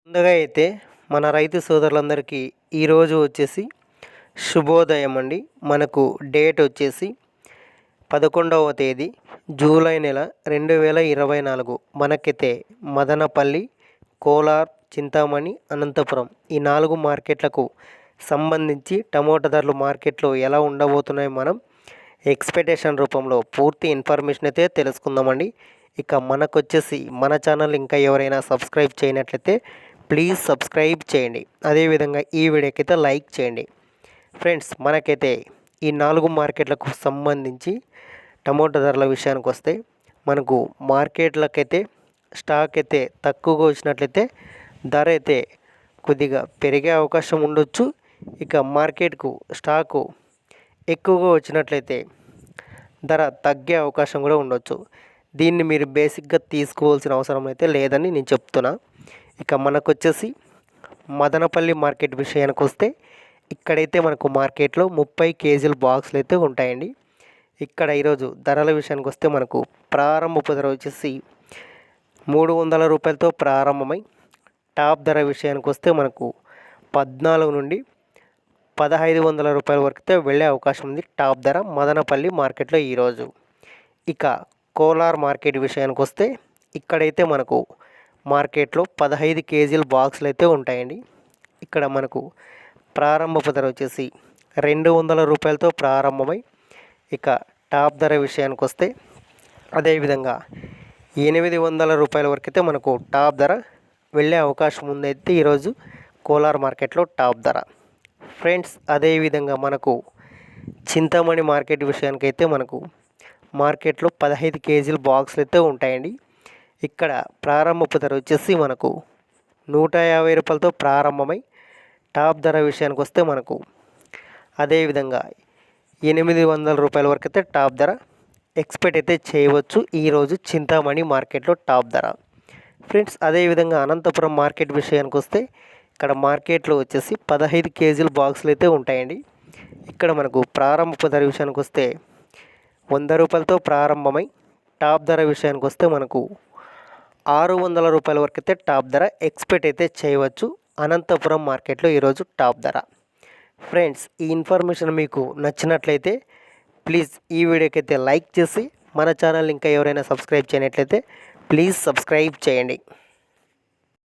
ముందుగా అయితే మన రైతు సోదరులందరికీ ఈరోజు వచ్చేసి శుభోదయం అండి. మనకు డేట్ వచ్చేసి 11వ తేదీ జూలై నెల 2024. మనకైతే మదనపల్లి, కోలార్, చింతామణి, అనంతపురం ఈ 4 మార్కెట్లకు సంబంధించి టమోటా ధరలు మార్కెట్లో ఎలా ఉండబోతున్నాయి మనం ఎక్స్పెక్టేషన్ రూపంలో పూర్తి ఇన్ఫర్మేషన్ అయితే తెలుసుకుందామండి. ఇక మనకొచ్చేసి మన ఛానల్ ఇంకా ఎవరైనా సబ్స్క్రైబ్ చేయనట్లయితే ప్లీజ్ సబ్స్క్రైబ్ చేయండి. అదేవిధంగా ఈ వీడియోకి అయితే లైక్ చేయండి. ఫ్రెండ్స్, మనకైతే ఈ 4 మార్కెట్లకు సంబంధించి టమోటా ధరల విషయానికి వస్తే మనకు మార్కెట్లకైతే స్టాక్ అయితే తక్కువగా వచ్చినట్లయితే ధర అయితే కొద్దిగా పెరిగే అవకాశం ఉండొచ్చు. ఇక మార్కెట్కు స్టాకు ఎక్కువగా వచ్చినట్లయితే ధర తగ్గే అవకాశం కూడా ఉండొచ్చు. దీన్ని మీరు బేసిక్గా తీసుకోవాల్సిన అవసరం అయితే లేదని నేను చెప్తున్నా. ఇక మనకొచ్చేసి మదనపల్లి మార్కెట్ విషయానికి వస్తే ఇక్కడైతే మనకు మార్కెట్లో 30 కేజీల బాక్సులు అయితే ఉంటాయండి. ఇక్కడ ఈరోజు ధరల విషయానికి వస్తే మనకు ప్రారంభపు ధర వచ్చేసి 300 రూపాయలతో ప్రారంభమై టాప్ ధర విషయానికి వస్తే మనకు 14 నుండి 1500 రూపాయల వరకు అయితే వెళ్ళే అవకాశం ఉంది టాప్ ధర మదనపల్లి మార్కెట్లో ఈరోజు. ఇక కోలార్ మార్కెట్ విషయానికి వస్తే ఇక్కడైతే మనకు మార్కెట్లో 15 కేజీల బాక్సులు అయితే ఉంటాయండి. ఇక్కడ మనకు ప్రారంభపు ధర వచ్చేసి 200 రూపాయలతో ప్రారంభమై ఇక టాప్ ధర విషయానికి వస్తే అదేవిధంగా 800 రూపాయల వరకు అయితే మనకు టాప్ ధర వెళ్ళే అవకాశం ఉందైతే ఈరోజు కోలార్ మార్కెట్లో టాప్ ధర. ఫ్రెండ్స్, అదేవిధంగా మనకు చింతామణి మార్కెట్ విషయానికైతే మనకు మార్కెట్లో 15 కేజీల బాక్సులు అయితే ఉంటాయండి. ఇక్కడ ప్రారంభపు ధర వచ్చేసి మనకు 150 రూపాయలతో ప్రారంభమై టాప్ ధర విషయానికి వస్తే మనకు అదేవిధంగా 800 రూపాయల వరకు అయితే టాప్ ధర ఎక్స్పెక్ట్ అయితే చేయవచ్చు ఈరోజు చింతామణి మార్కెట్లో టాప్ ధర. ఫ్రెండ్స్, అదేవిధంగా అనంతపురం మార్కెట్ విషయానికి వస్తే ఇక్కడ మార్కెట్లో వచ్చేసి 15 కేజీల బాక్సులు అయితే ఉంటాయండి. ఇక్కడ మనకు ప్రారంభపు ధర విషయానికి వస్తే 100 రూపాయలతో ప్రారంభమై టాప్ ధర విషయానికి వస్తే మనకు 600 రూపాయల వరకు అయితే టాప్ ధర ఎక్స్పెక్ట్ అయితే చేయవచ్చు అనంతపురం మార్కెట్లో ఈరోజు టాప్ ధర. ఫ్రెండ్స్, ఈ ఇన్ఫర్మేషన్ మీకు నచ్చినట్లయితే ప్లీజ్ ఈ వీడియోకి అయితే లైక్ చేసి మన ఛానల్ ఇంకా ఎవరైనా సబ్స్క్రైబ్ చేయనట్లయితే ప్లీజ్ సబ్స్క్రైబ్ చేయండి.